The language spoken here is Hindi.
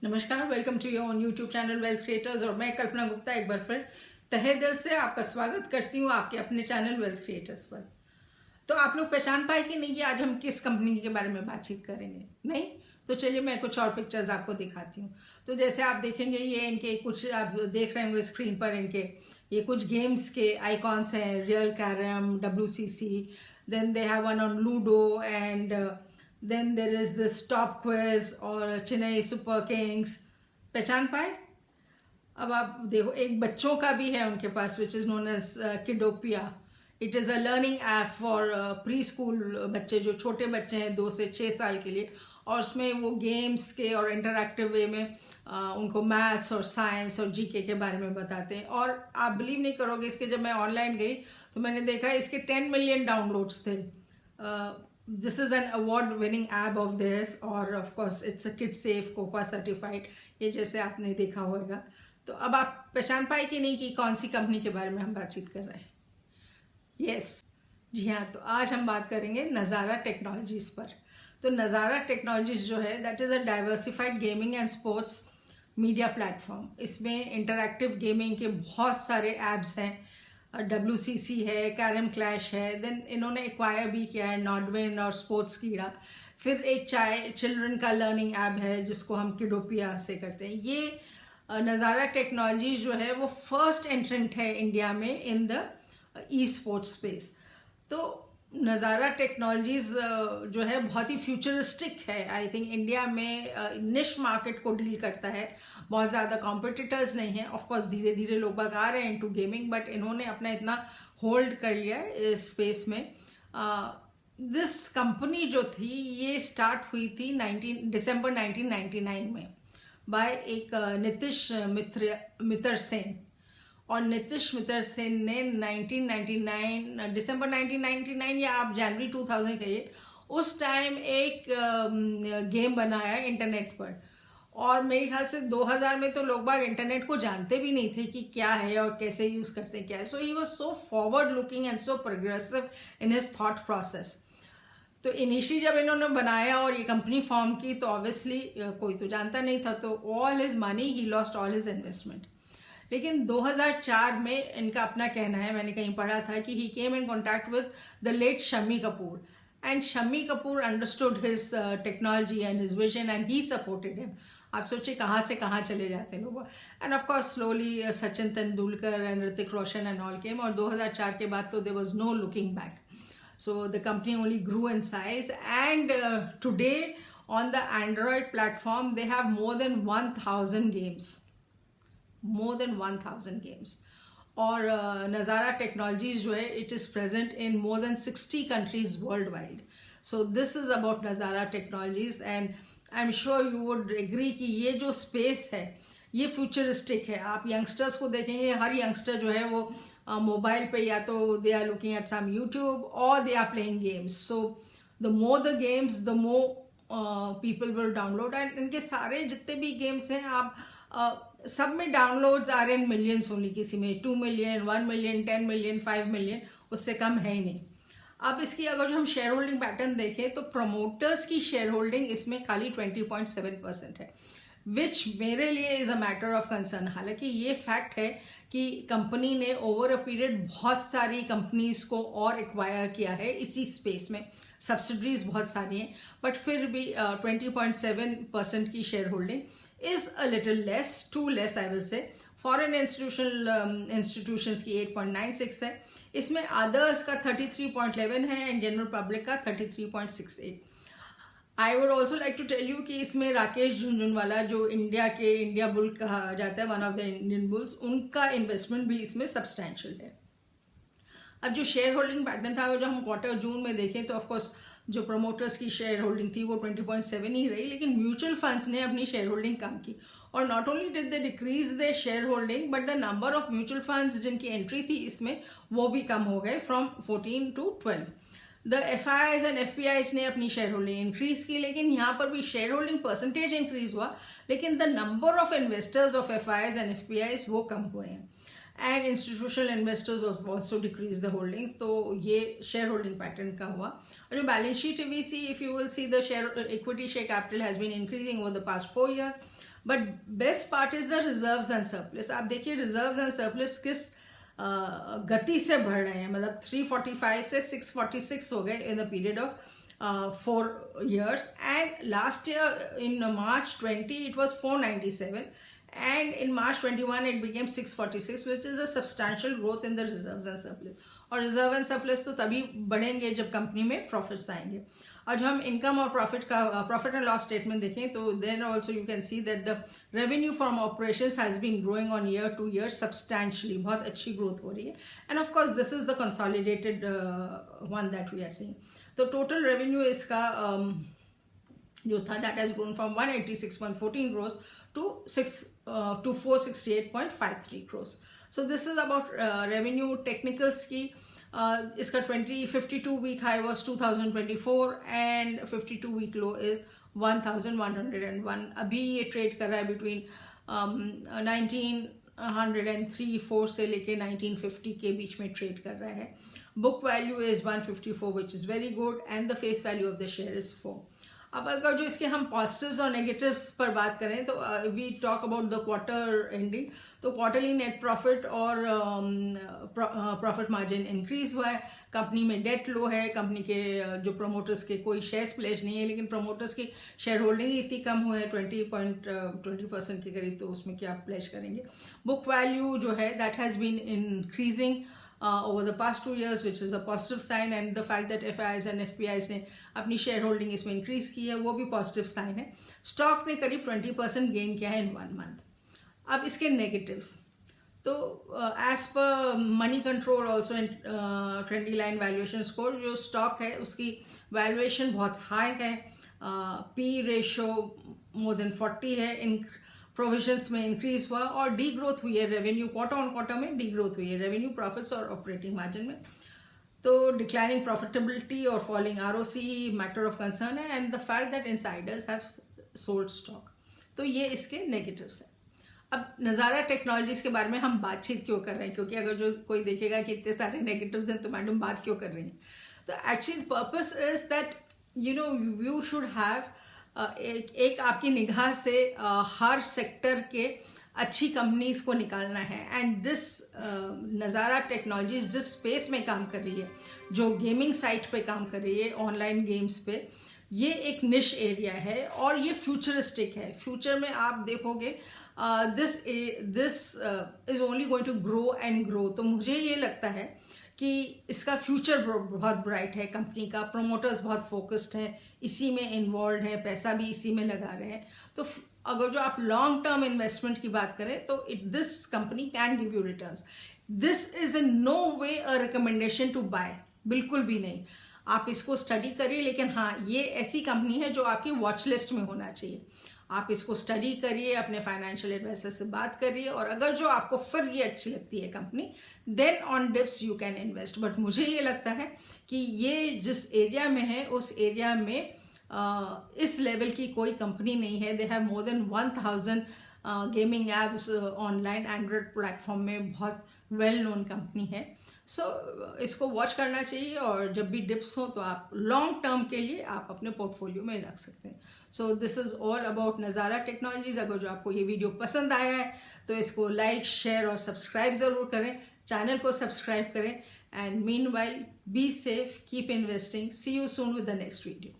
नमस्कार, welcome to your own YouTube channel wealth creators. और मैं कल्पना गुप्ता एक बार फिर तहे दिल से आपका स्वागत करती हूँ आपके अपने चैनल वेल्थ क्रिएटर्स पर। तो आप लोग पहचान पाए कि नहीं कि आज हम किस कंपनी के बारे में बातचीत करेंगे? नहीं तो चलिए मैं कुछ और पिक्चर्स आपको दिखाती हूँ। तो जैसे आप देखेंगे ये इनके कुछ आप देख रहे होंगे स्क्रीन पर, इनके ये कुछ गेम्स के आइकॉन्स हैं, real carrom, WCC, then they have one on ludo and then there is this top quiz और चेन्नई सुपर किंग्स। पहचान पाए? अब आप देखो एक बच्चों का भी है उनके पास which is known as Kidopia. It is a learning app for pre school बच्चे, जो छोटे बच्चे हैं 2 से 6 साल के लिए। और उसमें वो गेम्स के और इंटरैक्टिव वे में उनको मैथ्स और साइंस और जीके के बारे में बताते हैं। और आप बिलीव नहीं करोगे, इसके जब मैं ऑनलाइन गई तो मैंने देखा इसके 10 मिलियन डाउनलोड्स थे। This is an award winning app of theirs और of course it's a kid safe COPPA certified, ये जैसे आपने देखा होगा। तो अब आप पहचान पाए कि नहीं कि कौन सी कंपनी के बारे में हम बातचीत कर रहे हैं? यस, जी हाँ। तो आज हम बात करेंगे नज़ारा टेक्नोलॉजीज़ पर। तो नज़ारा टेक्नोलॉजीज़ जो है that is a diversified gaming and sports media platform. इसमें इंटरैक्टिव गेमिंग के बहुत सारे ऐप्स हैं, WCC है, कैरम क्लैश है, देन इन्होंने एक्वायर भी किया है नॉडविन और स्पोर्ट्स कीड़ा। फिर एक चिल्ड्रन का लर्निंग ऐप है जिसको हम किडोपिया से करते हैं। ये नज़ारा टेक्नोलॉजी जो है वो फर्स्ट एंट्रेंट है इंडिया में in the e sports space. तो नज़ारा टेक्नोलॉजीज जो है बहुत ही फ्यूचरिस्टिक है। आई थिंक इंडिया में निश मार्केट को डील करता है, बहुत ज़्यादा कॉम्पिटिटर्स नहीं है। ऑफ कोर्स धीरे धीरे लोग बाग आ रहे हैं इनटू गेमिंग, बट इन्होंने अपना इतना होल्ड कर लिया है इस स्पेस में। दिस कंपनी जो थी ये स्टार्ट हुई थी दिसंबर 1999 में बाय एक नीतीश मित्र सेन। और नीतीश मित्र सेन ने 1999 दिसंबर 1999 या आप जनवरी 2000 कहिए, उस टाइम एक गेम बनाया इंटरनेट पर। और मेरे ख्याल से 2000 में तो लोग बाग इंटरनेट को जानते भी नहीं थे कि क्या है और कैसे यूज़ करते हैं क्या है। So he was so forward looking and so progressive in his thought process. तो इनिशियली जब इन्होंने बनाया और ये कंपनी फॉर्म की तो ऑब्वियसली कोई तो जानता नहीं था, तो all his money he lost, all his investment. लेकिन 2004 में इनका अपना कहना है, मैंने कहीं पढ़ा था कि he came in contact with the late Shammi Kapoor and Shammi Kapoor understood his technology and his vision and he supported him. आप सोचिए कहाँ से कहाँ चले जाते हैं लोग। And of course slowly Sachin Tendulkar and Hrithik Roshan and all came, और 2004 के बाद तो there was no looking back. So the company only grew in size, and today on the Android platform they have more than 1000 games, more than 1000 games. और नज़ारा टेक्नोलॉजीज जो है it is present in more than 60 countries worldwide. So this is about Nazara technologies and I am sure you would agree कि ये जो स्पेस है ये फ्यूचरिस्टिक है। आप यंगस्टर्स को देखेंगे, हर यंगस्टर जो है वो मोबाइल पे या तो they are looking at some YouTube और they are playing games. So the more the games the more people will download. And इनके सारे जितने भी गेम्स हैं आप सब में downloads are in millions only, किसी में 2 मिलियन, 1 मिलियन, 10 मिलियन, 5 मिलियन, उससे कम है ही नहीं। अब इसकी अगर जो हम शेयर होल्डिंग पैटर्न देखें तो प्रमोटर्स की शेयर होल्डिंग इसमें खाली 20.7% है, विच मेरे लिए is a matter of concern. हालांकि ये फैक्ट है कि कंपनी ने ओवर अ पीरियड बहुत सारी कंपनीज को और एक्वायर किया है इसी स्पेस में, सब्सिडरीज बहुत सारी हैं, बट फिर भी 20.7% की share holding is a little less, to less I will say. Foreign institutions की 8.96 है, इसमें अदर्स का 33.11 है एंड जनरल पब्लिक का 33.68। I would also like to tell you कि इसमें राकेश झुनझुनवाला जो इंडिया बुल कहा जाता है, one of the Indian bulls, उनका इन्वेस्टमेंट भी इसमें सब्सटैंशियल है। अब जो शेयर होल्डिंग पैटर्न था वो जो हम क्वार्टर जून में देखें तो ऑफकोर्स जो प्रमोटर्स की शेयर होल्डिंग थी वो 20.7 ही रही, लेकिन म्यूचुअल फंड्स ने अपनी शेयर होल्डिंग कम की। और not only did they decrease the share holding but the number of mutual funds जिनकी एंट्री थी इसमें वो भी कम हो गए, from 14 to 12। The FIIs and FPIs ने अपनी शेयर होल्डिंग इंक्रीज की, लेकिन यहाँ पर भी शेयर होल्डिंग परसेंटेज इंक्रीज हुआ, लेकिन the number of investors of FIIs and FPIs वो कम हुए हैं। And institutional investors also decrease the holding. तो ये शेयर होल्डिंग पैटर्न का हुआ। और जो balance sheet we see, if you will see the share equity share capital has been increasing over the past 4 years. But best part is the reserves and surplus. आप देखिए रिजर्व्स एंड सरप्लस किस गति से बढ़ रहे हैं, मतलब 345 से 646 हो गए in the period of 4 years, and last year in March 20 it was 497, and in March 21 it became 646, which is a substantial growth in the reserves and surplus. और रिजर्व एंड सरप्लस तो तभी बढ़ेंगे जब कंपनी में प्रॉफिट्स आएंगे। और जो हम इनकम और प्रॉफिट एंड लॉस स्टेटमेंट देखें तो then also you can see that the revenue from operations has been growing on year to year substantially, बहुत अच्छी ग्रोथ हो रही है। And of course this is the consolidated one that we are seeing. तो टोटल रेवेन्यू इसका जो था that has grown from 186.14 crores to 468.53 crores. So this is about revenue technicals की। इसका 52 week high was 2024 and 52 week low is 1101। अभी ये ट्रेड कर रहा है बिटवीन 1903 से लेके 1950 के बीच में ट्रेड कर रहा है। Book value is 154 which is very good and the face value of the share is 4। अब अगर जो इसके हम पॉजिटिव्स और नेगेटिव्स पर बात करें तो we talk about the quarter ending, तो क्वार्टरली नेट प्रॉफिट और प्रॉफिट मार्जिन इंक्रीज हुआ है। कंपनी में डेट लो है, कंपनी के जो प्रमोटर्स के कोई शेयर्स प्लेज नहीं है, लेकिन प्रमोटर्स की शेयर होल्डिंग ही इतनी कम हुई है 20% के करीब, तो उसमें क्या प्लेज करेंगे। बुक वैल्यू जो है that has been increasing over the past 2 years, which is a positive sign, and the fact that FIIs and FPIs ने अपनी शेयर होल्डिंग इसमें इंक्रीज की है वो भी पॉजिटिव साइन है। स्टॉक ने करीब 20% गेन किया है इन 1 month। अब इसके नेगेटिव्स तो as per money control also in trendy line valuation score, जो स्टॉक है उसकी वैल्यूएशन बहुत हाई है, पी रेशो मोर देन 40 है, इन प्रोविजंस में इंक्रीज हुआ और डी ग्रोथ हुई है रेवेन्यू, क्वार्टर ऑन क्वार्टर में डी ग्रोथ हुई है रेवेन्यू, प्रॉफिट्स और ऑपरेटिंग मार्जिन में। तो डिक्लाइनिंग प्रॉफिटेबिलिटी और falling ROC matter of concern है, and the fact that insiders have sold stock. तो ये इसके नेगेटिव्स हैं। अब नज़ारा टेक्नोलॉजीज के बारे में हम बातचीत क्यों कर रहे हैं, क्योंकि अगर जो कोई देखेगा कि इतने सारे नेगेटिव्स हैं तो मैडम बात क्यों कर रही हैं, तो actually purpose is that you should have एक आपकी निगाह से हर सेक्टर के अच्छी कंपनीज को निकालना है। एंड दिस नज़ारा टेक्नोलॉजीज जिस स्पेस में काम कर रही है, जो गेमिंग साइट पे काम कर रही है, ऑनलाइन गेम्स पे, ये एक निश एरिया है और ये फ्यूचरिस्टिक है। फ्यूचर में आप देखोगे this is only going to grow and grow. तो मुझे ये लगता है कि इसका फ्यूचर बहुत ब्राइट है, कंपनी का प्रमोटर्स बहुत फोकस्ड हैं, इसी में इन्वॉल्व हैं, पैसा भी इसी में लगा रहे हैं। तो अगर जो आप लॉन्ग टर्म इन्वेस्टमेंट की बात करें तो this company can give you returns. This is in no way a recommendation to buy, बिल्कुल भी नहीं। आप इसको स्टडी करिए, लेकिन हाँ ये ऐसी कंपनी है जो आपकी वॉच लिस्ट में होना चाहिए। आप इसको स्टडी करिए, अपने फाइनेंशियल एडवाइजर से बात करिए, और अगर जो आपको फिर ये अच्छी लगती है company, then on dips you can invest. But मुझे ये लगता है कि ये जिस एरिया में है उस एरिया में इस लेवल की कोई कंपनी नहीं है। They have more than 1000 gaming apps online Android platform में, बहुत वेल नोन कंपनी है। सो इसको वॉच करना चाहिए, और जब भी डिप्स हो तो आप लॉन्ग टर्म के लिए आप अपने पोर्टफोलियो में रख सकते हैं। So this is all about नज़ारा टेक्नोलॉजीज। अगर जो आपको ये वीडियो पसंद आया है तो इसको लाइक, शेयर और सब्सक्राइब ज़रूर करें, चैनल को सब्सक्राइब करें। And meanwhile be safe, keep investing, see you soon with the next video.